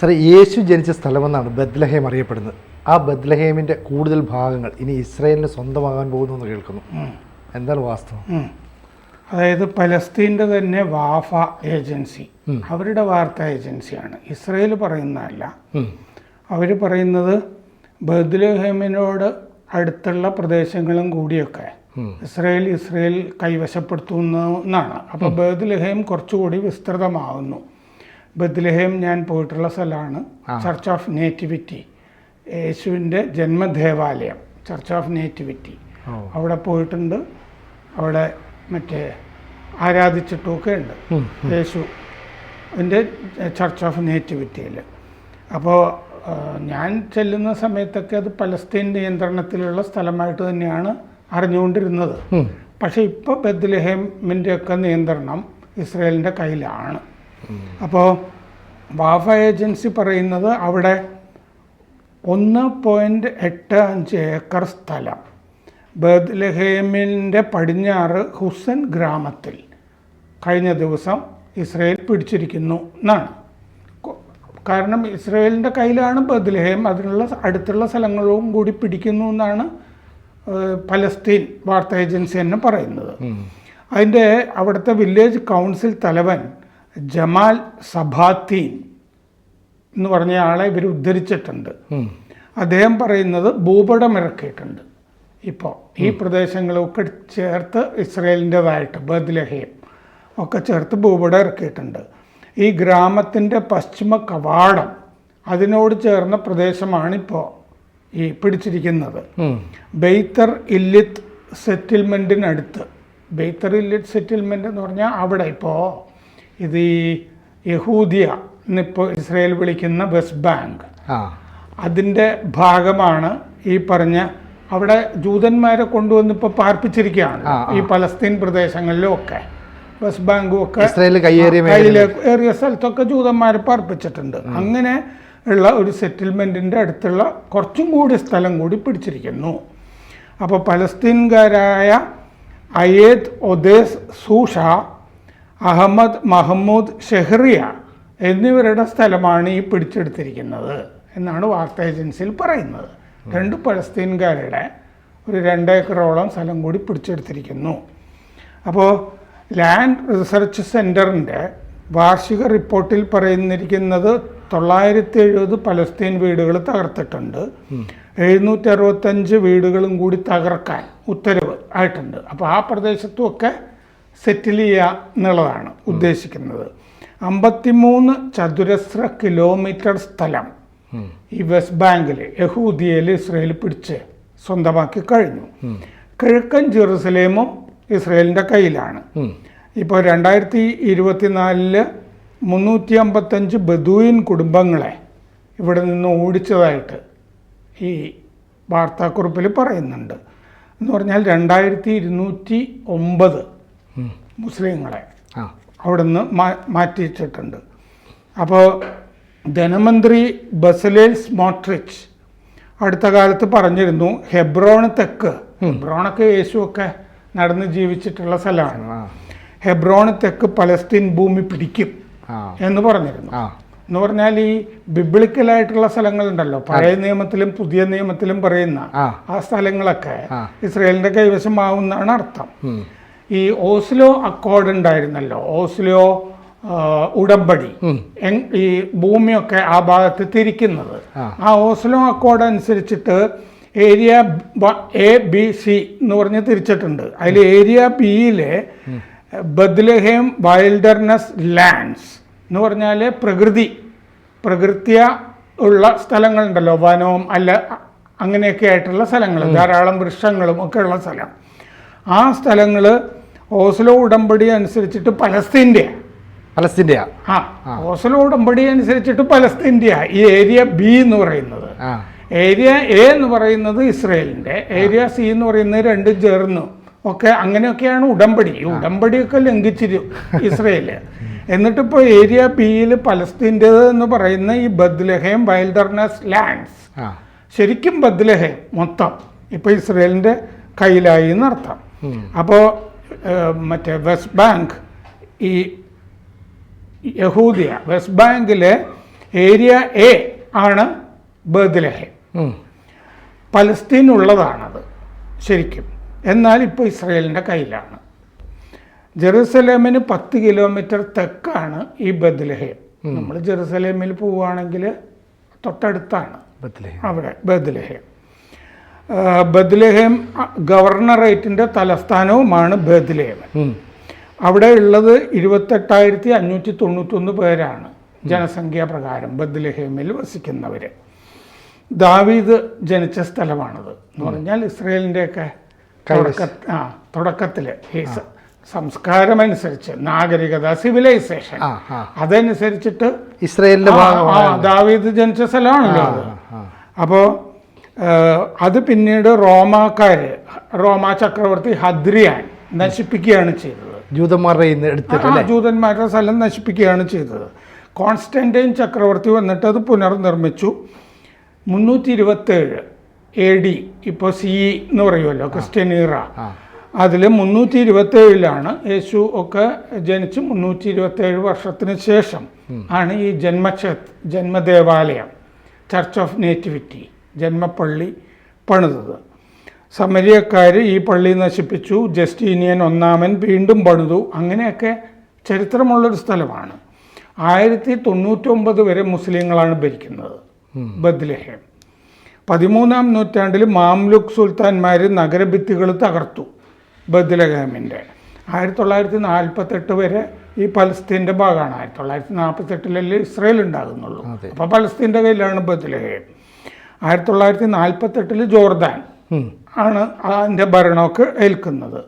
സാറേ, യേശു ജനിച്ച സ്ഥലമെന്നാണ് ബത്ലഹേം അറിയപ്പെടുന്നത്. ആ ബത്ലഹേമിൻ്റെ കൂടുതൽ ഭാഗങ്ങൾ ഇനി ഇസ്രായേലിന് സ്വന്തമാകാൻ പോകുന്നു എന്ന് കേൾക്കുന്നു. എന്താണ് വാസ്തവം? അതായത് പലസ്തീൻ്റെ തന്നെ വാഫ ഏജൻസി, അവരുടെ വാർത്താ ഏജൻസിയാണ്, ഇസ്രായേൽ പറയുന്നതല്ല. അവർ പറയുന്നത് ബത്ലഹേമിനോട് അടുത്തുള്ള പ്രദേശങ്ങളും കൂടിയൊക്കെ ഇസ്രായേൽ കൈവശപ്പെടുത്തുന്നതാണ്. അപ്പോൾ ബത്ലഹേം കുറച്ചുകൂടി വിസ്തൃതമാകുന്നു. ബത്ലഹേം ഞാൻ പോയിട്ടുള്ള സ്ഥലമാണ്. ചർച്ച് ഓഫ് നേറ്റിവിറ്റി, യേശുവിൻ്റെ ജന്മദേവാലയം, ചർച്ച് ഓഫ് നേറ്റിവിറ്റി, അവിടെ പോയിട്ടുണ്ട്. അവിടെ മറ്റേ ആരാധിച്ചിട്ടുമൊക്കെ ഉണ്ട് യേശു എൻ്റെ ചർച്ച് ഓഫ് നേറ്റിവിറ്റിയിൽ. അപ്പോൾ ഞാൻ ചെല്ലുന്ന സമയത്തൊക്കെ അത് പലസ്തീൻ നിയന്ത്രണത്തിലുള്ള സ്ഥലമായിട്ട് തന്നെയാണ് അറിഞ്ഞുകൊണ്ടിരുന്നത്. പക്ഷേ ഇപ്പോൾ ബത്ലഹേമിൻ്റെ ഒക്കെ നിയന്ത്രണം ഇസ്രായേലിൻ്റെ കയ്യിലാണ്. അപ്പോൾ വാഫ ഏജൻസി പറയുന്നത് അവിടെ 1.85 ഏക്കർ സ്ഥലം ബത്ലഹേമിൻ്റെ പടിഞ്ഞാറ് ഹുസൻ ഗ്രാമത്തിൽ കഴിഞ്ഞ ദിവസം ഇസ്രായേൽ പിടിച്ചിരിക്കുന്നു എന്നാണ്. കാരണം ഇസ്രായേലിൻ്റെ കയ്യിലാണ് ബത്ലഹേം, അതിനുള്ള അടുത്തുള്ള സ്ഥലങ്ങളും കൂടി പിടിക്കുന്നു എന്നാണ് പലസ്തീൻ വാർത്താ ഏജൻസി തന്നെ പറയുന്നത്. അതിൻ്റെ അവിടുത്തെ വില്ലേജ് കൗൺസിൽ തലവൻ ജമാൽ സബാത്തീൻ എന്ന് പറഞ്ഞ ആളെ ഇവർ ഉദ്ധരിച്ചിട്ടുണ്ട്. അദ്ദേഹം പറയുന്നത് ഭൂപടം ഇറക്കിയിട്ടുണ്ട്. ഇപ്പോൾ ഈ പ്രദേശങ്ങളൊക്കെ ചേർത്ത് ഇസ്രായേലിൻ്റെതായിട്ട് ബത്ലഹേം ഒക്കെ ചേർത്ത് ഭൂപടം ഇറക്കിയിട്ടുണ്ട്. ഈ ഗ്രാമത്തിൻ്റെ പശ്ചിമ കവാടം അതിനോട് ചേർന്ന പ്രദേശമാണിപ്പോൾ ഈ പിടിച്ചിരിക്കുന്നത്. ബെയ്ത്തർ ഇല്ലിത്ത് സെറ്റിൽമെൻറ്റിനടുത്ത്, ബെയ്ത്തർ ഇല്ലിത്ത് സെറ്റിൽമെൻ്റ് എന്ന് പറഞ്ഞാൽ അവിടെ ഇപ്പോൾ ഇത് ഈ യഹൂദിയ എന്നിപ്പോൾ ഇസ്രായേൽ വിളിക്കുന്ന വെസ്റ്റ് ബാങ്ക്, അതിൻ്റെ ഭാഗമാണ് ഈ പറഞ്ഞ. അവിടെ ജൂതന്മാരെ കൊണ്ടുവന്നിപ്പോൾ പാർപ്പിച്ചിരിക്കുകയാണ് ഈ പലസ്തീൻ പ്രദേശങ്ങളിലും ഒക്കെ. വെസ്റ്റ് ബാങ്കും ഒക്കെ കയ്യിലേറിയ സ്ഥലത്തൊക്കെ ജൂതന്മാരെ പാർപ്പിച്ചിട്ടുണ്ട്. അങ്ങനെ ഉള്ള ഒരു സെറ്റിൽമെൻറ്റിൻ്റെ അടുത്തുള്ള കുറച്ചും കൂടി സ്ഥലം കൂടി പിടിച്ചിരിക്കുന്നു. അപ്പോൾ പലസ്തീൻകാരായ അയേദ് ഒദേസ് സൂഷ, അഹമ്മദ് മഹമ്മൂദ് ഷെഹ്റിയ എന്നിവരുടെ സ്ഥലമാണ് ഈ പിടിച്ചെടുത്തിരിക്കുന്നത് എന്നാണ് വാർത്താ ഏജൻസിയിൽ പറയുന്നത്. 2 പലസ്തീൻകാരുടെ ഒരു 2 ഏക്കറോളം സ്ഥലം കൂടി പിടിച്ചെടുത്തിരിക്കുന്നു. അപ്പോൾ ലാൻഡ് റിസർച്ച് സെൻറ്ററിൻ്റെ വാർഷിക റിപ്പോർട്ടിൽ പറയുന്നിരിക്കുന്നത് 970 പലസ്തീൻ വീടുകൾ തകർത്തിട്ടുണ്ട്, 765 വീടുകളും കൂടി തകർക്കാൻ ഉത്തരവ് ആയിട്ടുണ്ട്. അപ്പോൾ ആ പ്രദേശത്തുമൊക്കെ സെറ്റിൽ ചെയ്യുക എന്നുള്ളതാണ് ഉദ്ദേശിക്കുന്നത്. 53 ചതുരശ്ര കിലോമീറ്റർ സ്ഥലം ഈ വെസ്റ്റ് ബാങ്കിൽ യഹൂദിയയിൽ ഇസ്രായേൽ പിടിച്ച് സ്വന്തമാക്കി കഴിഞ്ഞു. കിഴക്കൻ ജെറുസലേമും ഇസ്രായേലിൻ്റെ കയ്യിലാണ്. ഇപ്പോൾ 2024 355 ബദൂയിൻ കുടുംബങ്ങളെ ഇവിടെ നിന്ന് ഓടിച്ചതായിട്ട് ഈ വാർത്താക്കുറിപ്പിൽ പറയുന്നുണ്ട്. എന്ന് പറഞ്ഞാൽ 2209 മുസ്ലിങ്ങളെ അവിടെ നിന്ന് മാറ്റിച്ചിട്ടുണ്ട്. അപ്പോൾ ധനമന്ത്രി ബസലേൽ സ്മോട്രിച്ച് അടുത്ത കാലത്ത് പറഞ്ഞിരുന്നു ഹെബ്രോൺ തെക്ക്, ഹെബ്രോണൊക്കെ യേശുവൊക്കെ നടന്ന് ജീവിച്ചിട്ടുള്ള സ്ഥലമാണ്, ഹെബ്രോൺ തെക്ക് പലസ്തീൻ ഭൂമി പിടിക്കും എന്ന് പറഞ്ഞിരുന്നു. എന്ന് പറഞ്ഞാൽ ഈ ബിബ്ലിക്കലായിട്ടുള്ള സ്ഥലങ്ങളുണ്ടല്ലോ, പഴയ നിയമത്തിലും പുതിയ നിയമത്തിലും പറയുന്ന ആ സ്ഥലങ്ങളൊക്കെ ഇസ്രായേലിന്റെ കൈവശമാവുന്നതാണ് അർത്ഥം. ഈ ഓസ്ലോ അക്കോർഡ് ഉണ്ടായിരുന്നല്ലോ, ഓസ്ലോ ഉടമ്പടി, ഈ ഭൂമിയൊക്കെ ആ ഭാഗത്ത് തിരിക്കുന്നത്, ആ ഓസ്ലോ അക്കോർഡ് അനുസരിച്ചിട്ട് ഏരിയ ABC എന്ന് പറഞ്ഞ് തിരിച്ചിട്ടുണ്ട്. അതിൽ ഏരിയ Bയിലെ ബത്ലഹേം വൈൽഡർനെസ് ലാൻഡ്സ് എന്ന് പറഞ്ഞാൽ പ്രകൃത്യ ഉള്ള സ്ഥലങ്ങളുണ്ടല്ലോ, വനവും അല്ല അങ്ങനെയൊക്കെ ആയിട്ടുള്ള സ്ഥലങ്ങൾ, ധാരാളം വൃക്ഷങ്ങളും ഒക്കെ ഉള്ള സ്ഥലം. ആ സ്ഥലങ്ങൾ ഓസ്ലോ ഉടമ്പടി അനുസരിച്ചിട്ട് പലസ്തീൻ്റെ ഓസ്ലോ ഉടമ്പടി അനുസരിച്ചിട്ട് പലസ്തീൻ്റെ ഈ ഏരിയ B എന്ന് പറയുന്നത്. ഏരിയ A എന്ന് പറയുന്നത് ഇസ്രായേലിൻ്റെ, ഏരിയ C എന്ന് പറയുന്നത് 2 ചേർന്നു ഒക്കെ അങ്ങനെയൊക്കെയാണ് ഉടമ്പടി. ഈ ഉടമ്പടിയൊക്കെ ലംഘിച്ചിരും ഇസ്രായേൽ. എന്നിട്ടിപ്പോൾ ഏരിയ Bയിൽ പലസ്തീൻ്റേത് എന്ന് പറയുന്ന ഈ ബത്ലഹേം വൈൽഡർനെസ് ലാൻഡ്സ്, ശരിക്കും ബത്ലഹേം മൊത്തം ഇപ്പോൾ ഇസ്രായേലിൻ്റെ കയ്യിലായി എന്നർത്ഥം. അപ്പോൾ മറ്റേ വെസ്റ്റ് ബാങ്ക്, ഈ യഹൂദിയ വെസ്റ്റ് ബാങ്കിലെ ഏരിയ എ ആണ് ബേത്ലഹേം. പലസ്തീൻ ഉള്ളതാണത് ശരിക്കും, എന്നാൽ ഇപ്പോൾ ഇസ്രയേലിൻ്റെ കയ്യിലാണ്. ജെറുസലേമിന് 10 കിലോമീറ്റർ തെക്കാണ് ഈ ബേത്ലഹേം. നമ്മൾ ജെറുസലേമിൽ പോവുകയാണെങ്കിൽ തൊട്ടടുത്താണ് അവിടെ ബേത്ലഹേം. ബേത്ലഹേം ഗവർണറേറ്റിൻ്റെ തലസ്ഥാനവുമാണ് ബേത്ലഹേം. അവിടെ ഉള്ളത് 28,591 പേരാണ് ജനസംഖ്യാ പ്രകാരം ബേത്ലഹേമിൽ വസിക്കുന്നവർ. ദാവീദ് ജനിച്ച സ്ഥലമാണത് എന്ന് പറഞ്ഞാൽ ഇസ്രയേലിൻ്റെയൊക്കെ തുടക്കത്തിൽ ഈ സംസ്കാരമനുസരിച്ച്, നാഗരികത, സിവിലൈസേഷൻ അതനുസരിച്ചിട്ട് ഇസ്രയേലിന്റെ ദാവീദ് ജനിച്ച സ്ഥലമാണല്ലോ അത്. അപ്പോൾ അത് പിന്നീട് റോമാ ചക്രവർത്തി ഹദ്രിയാൻ നശിപ്പിക്കുകയാണ് ചെയ്തത്. ജൂതന്മാരുടെ സ്ഥലം നശിപ്പിക്കുകയാണ് ചെയ്തത്. കോൺസ്റ്റന്റൈൻ ചക്രവർത്തി വന്നിട്ട് അത് പുനർനിർമ്മിച്ചു. 327 AD, ഇപ്പോൾ CE എന്ന് പറയുമല്ലോ, ക്രിസ്ത്യൻ ഇറ. അതിൽ 327 യേശു ഒക്കെ ജനിച്ച് 327 വർഷത്തിന് ശേഷം ആണ് ഈ ജന്മദേവാലയം, ചർച്ച് ഓഫ് നേറ്റിവിറ്റി, ജന്മപ്പള്ളി പണിതത്. സമരിയക്കാർ ഈ പള്ളി നശിപ്പിച്ചു. ജസ്റ്റീനിയൻ 1 വീണ്ടും പണിതു. അങ്ങനെയൊക്കെ ചരിത്രമുള്ളൊരു സ്ഥലമാണ്. 1099 വരെ മുസ്ലിങ്ങളാണ് ഭരിക്കുന്നത് ബത്ലഹേം. 13-ാം നൂറ്റാണ്ടിൽ മാംലുക് സുൽത്താൻമാർ നഗരഭിത്തികൾ തകർത്തു ബത്ലഹേമിൻ്റെ. 1948 വരെ ഈ പലസ്തീൻ്റെ ഭാഗമാണ്. 1948 ഇസ്രയേൽ ഉണ്ടാകുന്നുള്ളൂ. അപ്പോൾ പലസ്തീൻ്റെ കയ്യിലാണ് ബത്ലഹേം. 1948 ജോർദാൻ ആണ് അതിൻ്റെ ഭരണമൊക്കെ ഏൽക്കുന്നത്.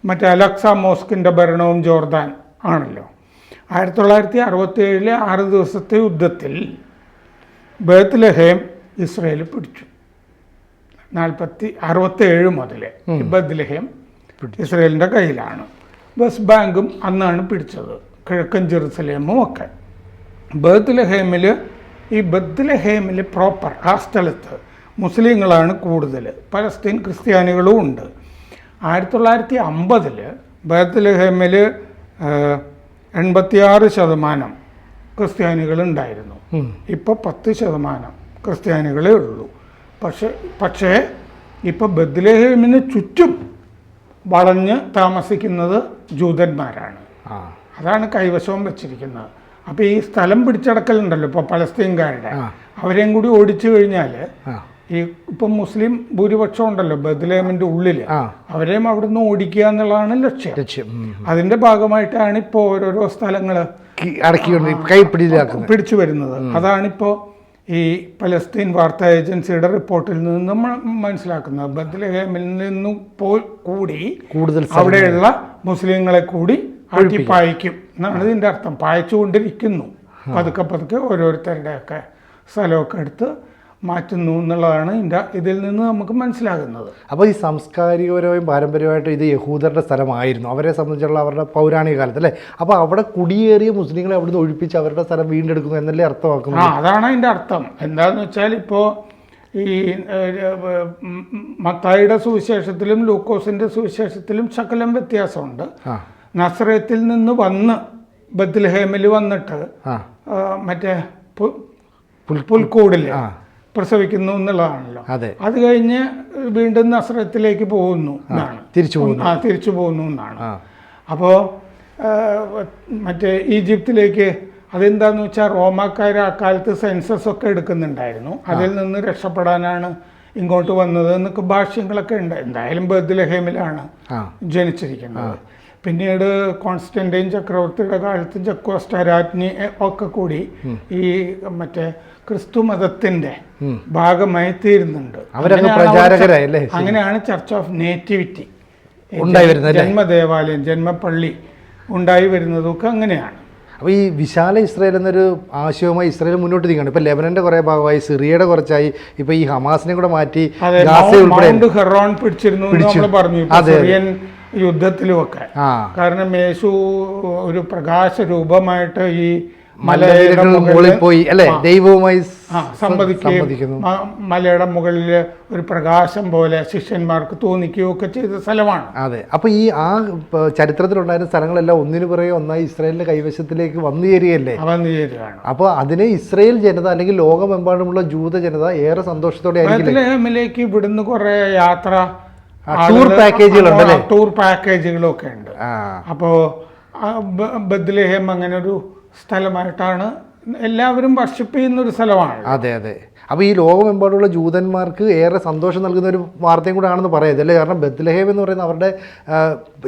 മറ്റേ അലക്സ മോസ്കിൻ്റെ ഭരണവും ജോർദാൻ ആണല്ലോ. 1967 6 ദിവസത്തെ യുദ്ധത്തിൽ ബേത്ലഹേം ഇസ്രയേൽ പിടിച്ചു. 67 മുതൽ ബേത്ലഹേം ഇസ്രയേലിൻ്റെ കയ്യിലാണ്. വെസ്റ്റ് ബാങ്കും അന്നാണ് പിടിച്ചത്, കിഴക്കൻ ജെറുസലേമും ഒക്കെ. ബേത്ലഹേമിൽ പ്രോപ്പർ ആ സ്ഥലത്ത് മുസ്ലിങ്ങളാണ് കൂടുതൽ, പലസ്തീൻ ക്രിസ്ത്യാനികളും ഉണ്ട്. 1950 ബേത്ലഹേമിൽ 86% ക്രിസ്ത്യാനികളുണ്ടായിരുന്നു. ഇപ്പോൾ 10% ക്രിസ്ത്യാനികളേ ഉള്ളൂ. പക്ഷേ ഇപ്പോൾ ബേത്ലഹേമിന് ചുറ്റും വളഞ്ഞ് താമസിക്കുന്നത് ജൂതന്മാരാണ്. അതാണ് കൈവശവും വെച്ചിരിക്കുന്നത്. അപ്പോൾ ഈ സ്ഥലം പിടിച്ചടക്കലുണ്ടല്ലോ ഇപ്പോൾ പലസ്തീൻകാരുടെ, അവരെയും കൂടി ഓടിച്ചു കഴിഞ്ഞാൽ ഈ ഇപ്പം മുസ്ലിം ഭൂരിപക്ഷം ഉണ്ടല്ലോ ബത്ലഹേമിൻ്റെ ഉള്ളിൽ, അവരെയും അവിടുന്ന് ഓടിക്കുക എന്നുള്ളതാണ് ലക്ഷ്യം. അതിൻ്റെ ഭാഗമായിട്ടാണ് ഇപ്പോൾ ഓരോരോ സ്ഥലങ്ങൾ പിടിച്ചു വരുന്നത്. അതാണിപ്പോൾ ഈ പലസ്തീൻ വാർത്താ ഏജൻസിയുടെ റിപ്പോർട്ടിൽ നിന്ന് നമ്മൾ മനസ്സിലാക്കുന്നത്. ബത്ലഹേമിൽ നിന്നും കൂടി കൂടുതൽ അവിടെയുള്ള മുസ്ലിങ്ങളെ കൂടി അട്ടിപ്പായിക്കും എന്നാണ് ഇതിൻ്റെ അർത്ഥം. പായിച്ചുകൊണ്ടിരിക്കുന്നു. പതുക്കെ ഓരോരുത്തരുടെയൊക്കെ സ്ഥലമൊക്കെ എടുത്ത് മാറ്റുന്നു എന്നുള്ളതാണ് ഇതിൽ നിന്ന് നമുക്ക് മനസ്സിലാകുന്നത്. അപ്പോൾ ഈ സാംസ്കാരികപരമായും പാരമ്പര്യമായിട്ടും ഇത് യഹൂദരുടെ സ്ഥലമായിരുന്നു അവരെ സംബന്ധിച്ചുള്ള അവരുടെ പൗരാണിക കാലത്ത് അല്ലേ. അപ്പോൾ അവിടെ കുടിയേറിയ മുസ്ലിങ്ങളെ അവിടുന്ന് ഒഴിപ്പിച്ച് അവരുടെ സ്ഥലം വീണ്ടെടുക്കുന്നു എന്നല്ലേ അർത്ഥമാക്കുന്നത്? അതാണ് അതിൻ്റെ അർത്ഥം. എന്താണെന്ന് വെച്ചാൽ ഇപ്പോൾ ഈ മത്തായിയുടെ സുവിശേഷത്തിലും ലൂക്കോസിൻ്റെ സുവിശേഷത്തിലും ശകലം വ്യത്യാസമുണ്ട്. നസറത്തിൽ നിന്ന് വന്ന് ബത്ലഹേമിൽ വന്നിട്ട് മറ്റേ പുൽക്കൂടിൽ പ്രസവിക്കുന്നു എന്നുള്ളതാണല്ലോ. അത് കഴിഞ്ഞ് വീണ്ടും നസ്രത്തിലേക്ക് പോകുന്നു എന്നാണ്, തിരിച്ചു പോകുന്നു എന്നാണ്. അപ്പോൾ മറ്റേ ഈജിപ്തിലേക്ക് അതെന്താന്ന് വെച്ചാൽ റോമാക്കാർ അക്കാലത്ത് സെൻസസ് ഒക്കെ എടുക്കുന്നുണ്ടായിരുന്നു. അതിൽ നിന്ന് രക്ഷപ്പെടാനാണ് ഇങ്ങോട്ട് വന്നത് എന്നൊക്കെ ഭാഷ്യങ്ങളൊക്കെ ഉണ്ട്. എന്തായാലും ബത്ലഹേമിലാണ് ജനിച്ചിരിക്കുന്നത്. പിന്നീട് കോൺസ്റ്റന്റൈൻ ചക്രവർത്തിയുടെ കാലത്ത് ജക്കോസ്റ്റ രാജ്ഞി ഒക്കെ കൂടി ഈ മറ്റേ ക്രിസ്തു മതത്തിന്റെ ഭാഗമായി തീരുന്നുണ്ട്. അങ്ങനെയാണ് ചർച്ച് ഓഫ് നേറ്റിവിറ്റി, ജന്മദേവാലയം, ജന്മപ്പള്ളി ഉണ്ടായി വരുന്നതൊക്കെ അങ്ങനെയാണ്. അപ്പോൾ ഈ വിശാല ഇസ്രയേൽ എന്നൊരു ആശയവുമായി ഇസ്രയേൽ മുന്നോട്ട് നീങ്ങുകയാണ്. ഇപ്പോൾ ലെബനന്റെ കുറേ ഭാഗമായി, സിറിയയുടെ കുറച്ചായി, ഇപ്പോൾ ഈ ഹമാസിനെ കൂടെ മാറ്റി മൗണ്ട് ഹെറോൺ പിടിച്ചിരുന്നു നമ്മൾ പറഞ്ഞു സിറിയൻ യുദ്ധത്തിലുമൊക്കെ. കാരണം യേശു ഒരു പ്രകാശ രൂപമായിട്ട് ഈ മലയുടെ മുകളിൽ പോയി അല്ലേ, ദൈവവുമായി സമ്മതിക്കുന്നു. മലയുടെ മുകളിൽ ഒരു പ്രകാശം പോലെ ശിഷ്യന്മാർക്ക് തോന്നിക്കുകയൊക്കെ ചെയ്ത സ്ഥലമാണ്. അതെ. അപ്പോൾ ഈ ആ ചരിത്രത്തിലുണ്ടായിരുന്ന സ്ഥലങ്ങളെല്ലാം ഒന്നിനു പുറകെ ഒന്നായി ഇസ്രായേലിന്റെ കൈവശത്തിലേക്ക് വന്നു ചേരുകയല്ലേ. അപ്പോൾ അതിനെ ഇസ്രായേൽ ജനത അല്ലെങ്കിൽ ലോകമെമ്പാടുമുള്ള ജൂത ജനത ഏറെ സന്തോഷത്തോടെ ബെത്ലഹേമിലേക്ക് ഇവിടുന്ന് കുറെ യാത്ര ടൂർ പാക്കേജുകളുണ്ടല്ലേ, ടൂർ പാക്കേജുകളൊക്കെ ഉണ്ട്. അപ്പോൾ ബെത്ലഹേം അങ്ങനെ ഒരു സ്ഥലമായിട്ടാണ് എല്ലാവരും വർഷിപ്പ് ചെയ്യുന്ന ഒരു സ്ഥലമാണ്. അതെ അതെ. അപ്പോൾ ഈ ലോകമെമ്പാടുള്ള ജൂതന്മാർക്ക് ഏറെ സന്തോഷം നൽകുന്ന ഒരു വാർത്തയും കൂടെ ആണെന്ന് പറയുന്നത് അല്ലേ. കാരണം ബെത്ലഹേം എന്ന് പറയുന്നത് അവരുടെ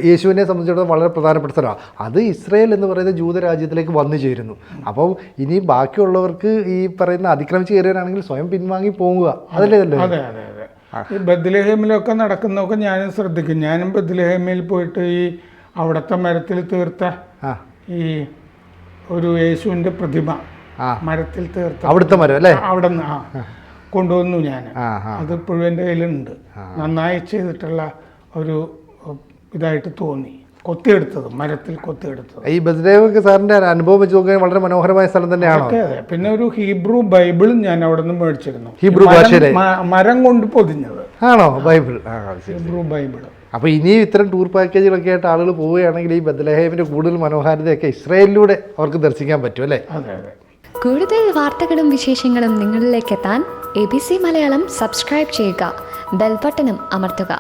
യേശുവിനെ സംബന്ധിച്ചിടത്തോളം വളരെ പ്രധാനപ്പെട്ട സ്ഥലമാണ്. അത് ഇസ്രായേൽ എന്ന് പറയുന്ന ജൂതരാജ്യത്തിലേക്ക് വന്നു ചേരുന്നു. അപ്പം ഇനി ബാക്കിയുള്ളവർക്ക് ഈ പറയുന്ന അതിക്രമിച്ച് കയറിയാണെങ്കിൽ സ്വയം പിൻവാങ്ങി പോകുക, അതല്ലേ അല്ലേ. അതെ അതെ അതെ. ഈ ബെത്ലഹേമിലൊക്കെ നടക്കുന്നതൊക്കെ ഞാനും ശ്രദ്ധിക്കും. ഞാനും ബെത്ലഹേമിൽ പോയിട്ട് ഈ അവിടുത്തെ മരത്തിൽ തീർത്ത ഈ ഒരു യേശുവിൻ്റെ പ്രതിമ മരത്തിൽ തീർത്ത അവിടുത്തെ മരം അല്ലേ, അവിടെ നിന്ന് കൊണ്ടുവന്നു ഞാൻ. അത് ഇപ്പോഴും എൻ്റെ കയ്യിലുണ്ട്. നന്നായി ചെയ്തിട്ടുള്ള ഒരു ഇതായിട്ട് തോന്നി. കൊത്തിയെടുത്തത്, മരത്തിൽ കൊത്തിയെടുത്തത്. ഈ ബെത്ലഹേമൊക്കെ സാറിൻ്റെ അനുഭവം വെച്ച് നോക്കാൻ വളരെ മനോഹരമായ സ്ഥലം തന്നെയാണോ? അതെ. പിന്നെ ഒരു ഹീബ്രു ബൈബിളും ഞാൻ അവിടെ നിന്ന് മേടിച്ചിരുന്നു. ഹീബ്രു ഭാഷയിലെ മരം കൊണ്ട് പൊതിഞ്ഞത് ആണോ ബൈബിൾ? Hebrew Bible. അപ്പോൾ ഇനിയും ഇത്തരം ടൂർ പാക്കേജുകളൊക്കെ ആയിട്ട് ആളുകൾ പോവുകയാണെങ്കിൽ ഈ ബെത്ലഹേമിൻ്റെ കൂടുതൽ മനോഹാരിതയൊക്കെ ഇസ്രായേലിലൂടെ അവർക്ക് ദർശിക്കാൻ പറ്റും അല്ലേ. അതെ അതെ. കൂടുതൽ വാർത്തകളും വിശേഷങ്ങളും നിങ്ങളിലേക്ക് എത്താൻ ABC മലയാളം സബ്സ്ക്രൈബ് ചെയ്യുക, ബെൽ ബട്ടണും അമർത്തുക.